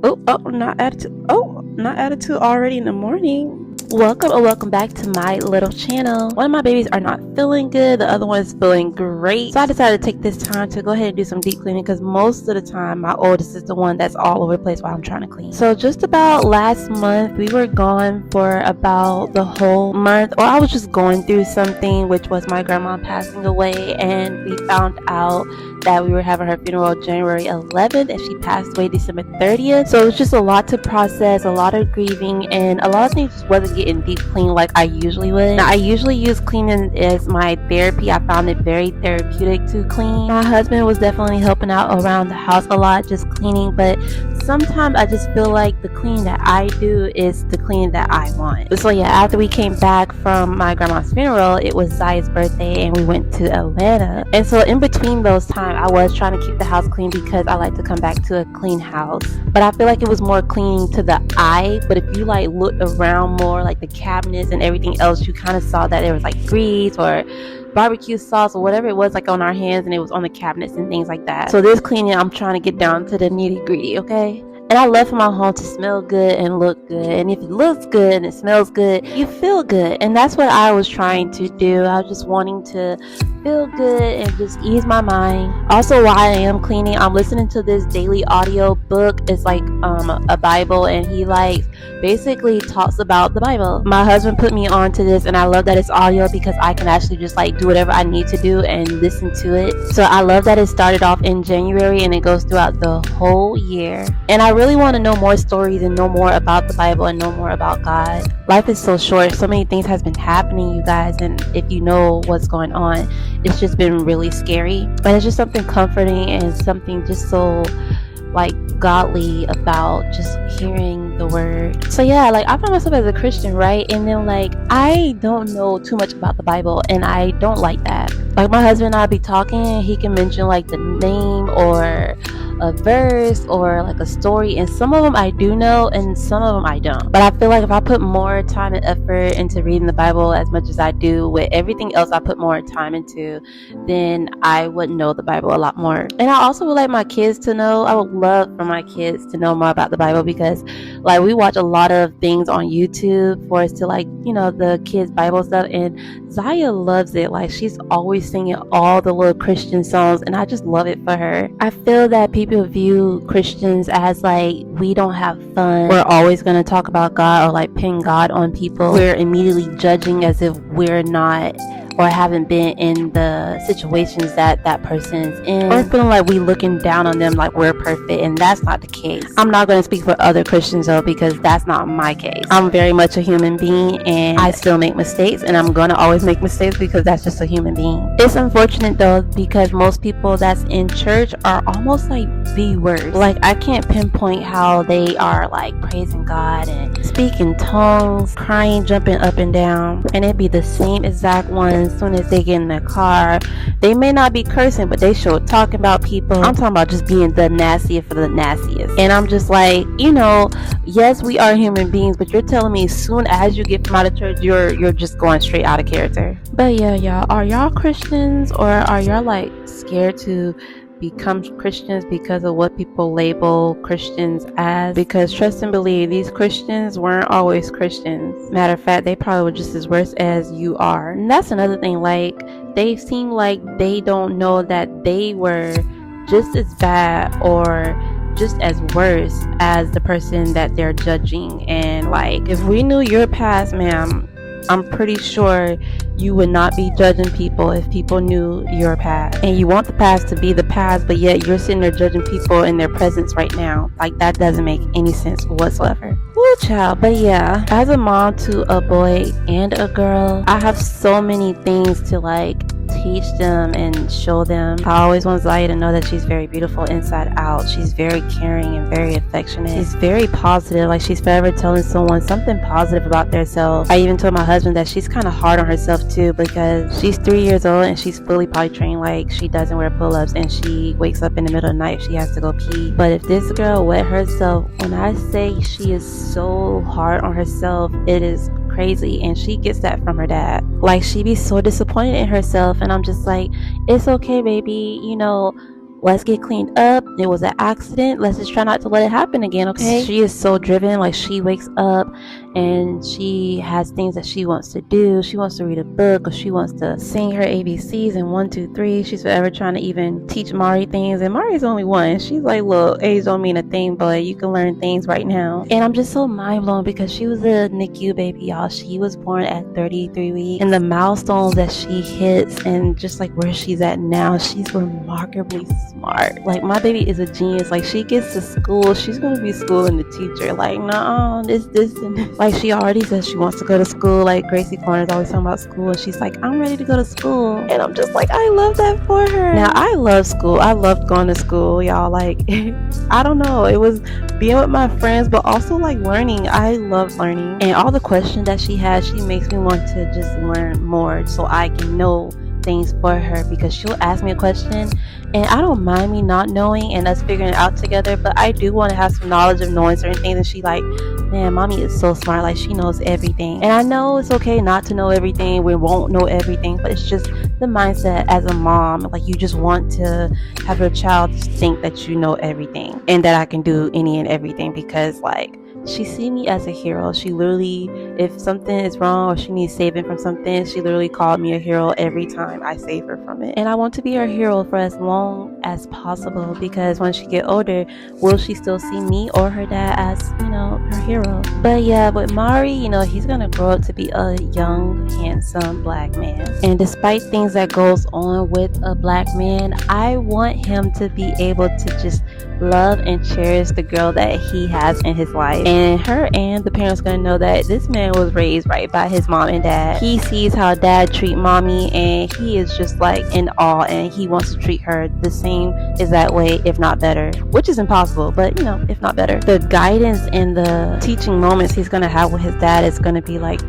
Not attitude. Not attitude already in the morning. Welcome back to my little channel. One of my babies are not feeling good, the other one is feeling great. So I decided to take this time to go ahead and do some deep cleaning because most of the time my oldest is the one that's all over the place while I'm trying to clean. So just about last month, we were gone for about the whole month, or I was just going through something, which was my grandma passing away, and we found out that we were having her funeral January 11th and she passed away December 30th. So it was just a lot to process, a lot of grieving, and a lot of things just wasn't getting deep clean like I usually would. Now, I usually use cleaning as my therapy. I found it very therapeutic to clean. My husband was definitely helping out around the house a lot, just cleaning, but sometimes I just feel like the cleaning that I do is the cleaning that I want. So yeah, after we came back from my grandma's funeral, it was Zaya's birthday and we went to Atlanta. And so in between those times, I was trying to keep the house clean because I like to come back to a clean house. But I feel like it was more cleaning to the eye. But if you like looked around more, like the cabinets and everything else, you kind of saw that there was like grease or barbecue sauce or whatever it was like on our hands, and it was on the cabinets and things like that. So this cleaning, I'm trying to get down to the nitty gritty, okay? And I love for my home to smell good and look good. And if it looks good and it smells good, you feel good. And that's what I was trying to do. I was just wanting to feel good and just ease my mind. Also, while I am cleaning, I'm listening to this daily audio book. It's like a Bible, and he like basically talks about the Bible. My husband put me on to this, and I love that it's audio because I can actually just like do whatever I need to do and listen to it. So I love that it started off in January and it goes throughout the whole year. And I really want to know more stories and know more about the Bible and know more about God. Life is so short. So many things has been happening, you guys, and if you know what's going on, it's just been really scary. But it's just something comforting and something just so like godly about just hearing the word. So yeah, like I find myself as a Christian, right? And then like I don't know too much about the Bible, and I don't like that. Like my husband and I be talking, he can mention like the name or a verse or like a story, and some of them I do know and some of them I don't. But I feel like if I put more time and effort into reading the Bible as much as I do with everything else I put more time into, then I would know the Bible a lot more. And I also would like my kids to know. I would love for my kids to know more about the Bible because like we watch a lot of things on YouTube for us to like, you know, the kids Bible stuff, and Zaya loves it. Like she's always singing all the little Christian songs, and I just love it for her. I feel that people view Christians as like we don't have fun. We're always going to talk about God or like pin God on people. We're immediately judging as if we're not or haven't been in the situations that that person's in, or feeling like we looking down on them like we're perfect, and that's not the case. I'm not going to speak for other Christians though, because that's not my case. I'm very much a human being and I still make mistakes, and I'm going to always make mistakes because that's just a human being. It's unfortunate though because most people that's in church are almost like the worst. Like I can't pinpoint how they are like praising God and speaking tongues, crying, jumping up and down, and it'd be the same exact ones. As soon as they get in their car, they may not be cursing, but they sure talking about people. I'm talking about just being the nastiest for the nastiest. And I'm just like, you know, yes, we are human beings, but you're telling me as soon as you get from out of church, you're just going straight out of character. But yeah, y'all, are y'all Christians, or are y'all like scared to become Christians because of what people label Christians as? Because trust and believe, these Christians weren't always Christians. Matter of fact, they probably were just as worse as you are. And that's another thing, like they seem like they don't know that they were just as bad or just as worse as the person that they're judging. And like if we knew your past, ma'am, I'm pretty sure you would not be judging people if people knew your past. And you want the past to be the past, but yet you're sitting there judging people in their presence right now. Like that doesn't make any sense whatsoever. Woo, child. But yeah, as a mom to a boy and a girl, I have so many things to like teach them and show them. I always want Zaya to know that she's very beautiful inside out. She's very caring and very affectionate. She's very positive. Like she's forever telling someone something positive about themselves. I even told my husband that she's kind of hard on herself too, because she's 3 years old and she's fully potty trained. Like she doesn't wear pull-ups and she wakes up in the middle of the night if she has to go pee. But if this girl wet herself, when I say she is so hard on herself, it is crazy. And she gets that from her dad. Like she be so disappointed in herself, and I'm just like, it's okay, baby, you know, let's get cleaned up. It was an accident. Let's just try not to let it happen again, okay? She is so driven. Like, she wakes up and she has things that she wants to do. She wants to read a book, or she wants to sing her ABCs and 1, 2, 3. She's forever trying to even teach Mari things, and Mari's only 1. She's like, look, age don't mean a thing, but you can learn things right now. And I'm just so mind blown because she was a NICU baby, y'all. She was born at 33 weeks, and the milestones that she hits and just like where she's at now, she's remarkably smart. Like, my baby is a genius. Like, she gets to school, she's gonna be schooling the teacher. Like, nah, this and this. Like, she already says she wants to go to school. Like, Gracie Corner's always talking about school, and she's like, I'm ready to go to school. And I'm just like, I love that for her. Now, I love school. I loved going to school, y'all. Like, I don't know, it was being with my friends, but also like learning. I love learning, and all the questions that she has, she makes me want to just learn more so I can know things for her, because she'll ask me a question and I don't mind me not knowing and us figuring it out together, but I do want to have some knowledge of knowing certain things. And she like, man, mommy is so smart, like she knows everything. And I know it's okay not to know everything, we won't know everything, but it's just the mindset as a mom. Like, you just want to have your child think that you know everything and that I can do any and everything, because like, she see me as a hero. She literally, if something is wrong or she needs saving from something, she literally called me a hero every time I save her from it. And I want to be her hero for as long as possible, because when she get older, will she still see me or her dad as, you know, her hero? But yeah, with Mari, you know, he's gonna grow up to be a young, handsome black man. And despite things that goes on with a black man, I want him to be able to just love and cherish the girl that he has in his life. And her and the parents gonna know that this man was raised right by his mom and dad. He sees how dad treat mommy, and he is just like in awe, and he wants to treat her the same exact way, if not better, which is impossible, but you know, if not better. The guidance and the teaching moments he's gonna have with his dad is gonna be like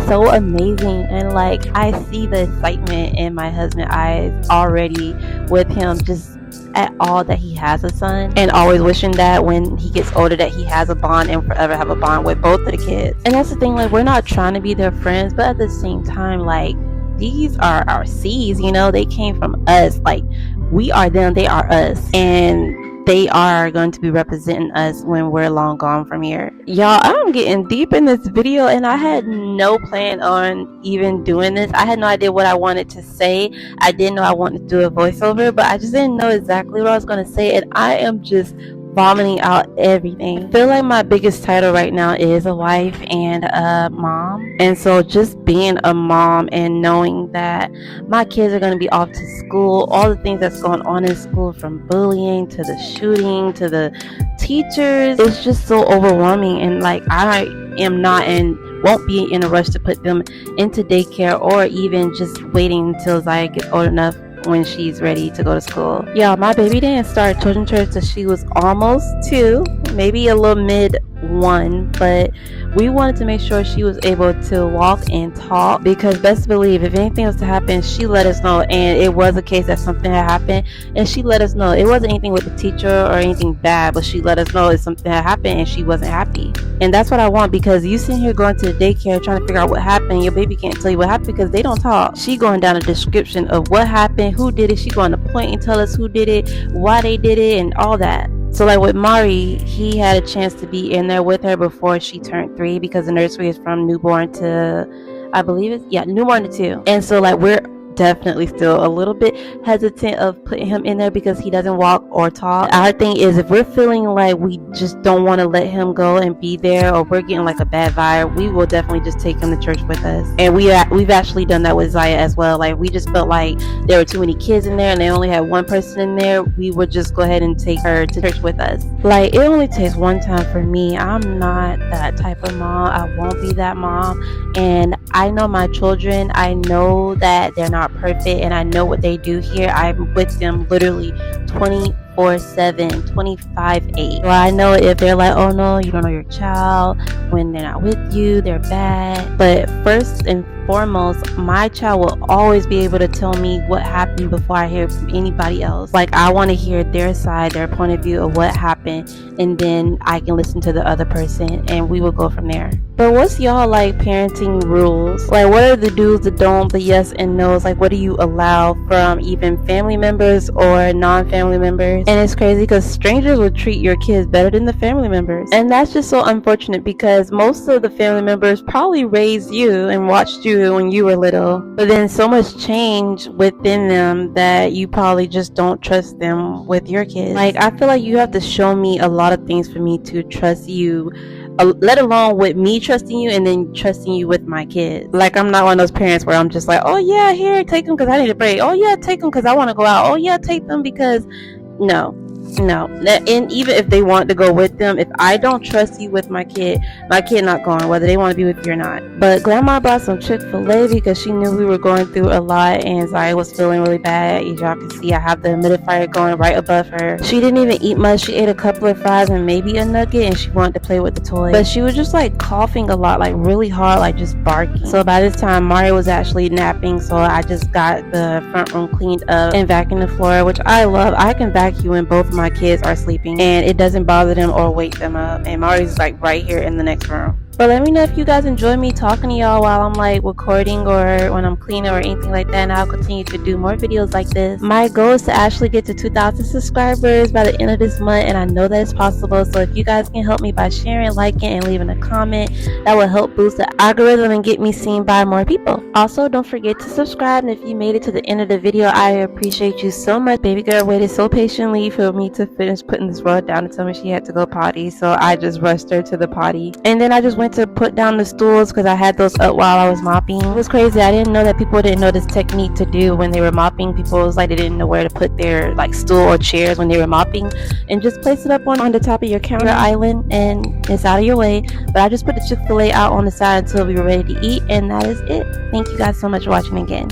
so amazing. And like, I see the excitement in my husband's eyes already with him, just at all that he has a son, and always wishing that when he gets older that he has a bond and forever have a bond with both of the kids. And that's the thing, like, we're not trying to be their friends, but at the same time, like, these are our seeds, you know, they came from us. Like, we are them, they are us, and they are going to be representing us when we're long gone from here. Y'all, I'm getting deep in this video, and I had no plan on even doing this. I had no idea what I wanted to say. I didn't know I wanted to do a voiceover, but I just didn't know exactly what I was going to say, and I am just vomiting out everything. I feel like my biggest title right now is a wife and a mom, and so just being a mom and knowing that my kids are going to be off to school, all the things that's going on in school, from bullying to the shooting to the teachers, it's just so overwhelming. And like, I am not and won't be in a rush to put them into daycare, or even just waiting until Zaya gets old enough when she's ready to go to school. Yeah, my baby didn't start children's church till she was almost 2, maybe a little mid 1, but we wanted to make sure she was able to walk and talk, because best believe if anything was to happen, she let us know. And it was a case that something had happened, and she let us know. It wasn't anything with the teacher or anything bad, but she let us know if something had happened and she wasn't happy. And that's what I want, because you sitting here going to the daycare trying to figure out what happened, your baby can't tell you what happened because they don't talk. She going down a description of what happened, who did it. She going to point and tell us who did it, why they did it, and all that. So like with Mari, he had a chance to be in there with her before she turned 3, because the nursery is from newborn to, I believe it's, yeah, newborn to 2. And so like, we're definitely still a little bit hesitant of putting him in there because he doesn't walk or talk. Our thing is, if we're feeling like we just don't want to let him go and be there, or we're getting like a bad vibe, we will definitely just take him to church with us. And we've actually done that with Zaya as well. Like, we just felt like there were too many kids in there and they only had one person in there, we would just go ahead and take her to church with us. Like, it only takes one time for me. I'm not that type of mom. I won't be that mom. And I know my children. I know that they're not perfect, and I know what they do here. I'm with them literally 24/7, 25/8. So I know if they're like, oh no, you don't know your child, when they're not with you, they're bad. But first and foremost, my child will always be able to tell me what happened before I hear from anybody else. Like, I want to hear their side, their point of view of what happened, and then I can listen to the other person and we will go from there. But what's y'all like parenting rules? Like, what are the do's, the don'ts, the yes and no's? Like, what do you allow from even family members or non-family members? And it's crazy because strangers will treat your kids better than the family members. And that's just so unfortunate because most of the family members probably raised you and watched you when you were little. But then so much change within them that you probably just don't trust them with your kids. Like, I feel like you have to show me a lot of things for me to trust you, let alone with me trusting you and then trusting you with my kids. Like, I'm not one of those parents where I'm just like, oh yeah, here, take them because I need a break. Oh yeah, take them because I want to go out. Oh yeah, take them because no. And even if they want to go with them, if I don't trust you with my kid not going, whether they want to be with you or not. But grandma brought some Chick-fil-A because she knew we were going through a lot and Zaya was feeling really bad. As y'all can see, I have the humidifier going right above her. She didn't even eat much. She ate a couple of fries and maybe a nugget, and she wanted to play with the toy. But she was just like coughing a lot, like really hard, like just barking. So by this time, Mario was actually napping, so I just got the front room cleaned up and vacuumed the floor, which I love. I can vacuum when both of my kids are sleeping and it doesn't bother them or wake them up. And Mario's like right here in the next room. But let me know if you guys enjoy me talking to y'all while I'm like recording or when I'm cleaning or anything like that, and I'll continue to do more videos like this. My goal is to actually get to 2,000 subscribers by the end of this month, and I know that it's possible. So if you guys can help me by sharing, liking, and leaving a comment, that will help boost the algorithm and get me seen by more people. Also, don't forget to subscribe, and if you made it to the end of the video, I appreciate you so much. Baby girl waited so patiently for me to finish putting this rug down and tell me she had to go potty, so I just rushed her to the potty. And then I just went to put down the stools because I had those up while I was mopping. It was crazy. I didn't know that people didn't know this technique to do when they were mopping. People was like they didn't know where to put their like stool or chairs when they were mopping, and just place it up on the top of your counter island and it's out of your way. But I just put the Chick-fil-A out on the side until we were ready to eat, and that is it. Thank you guys so much for watching again.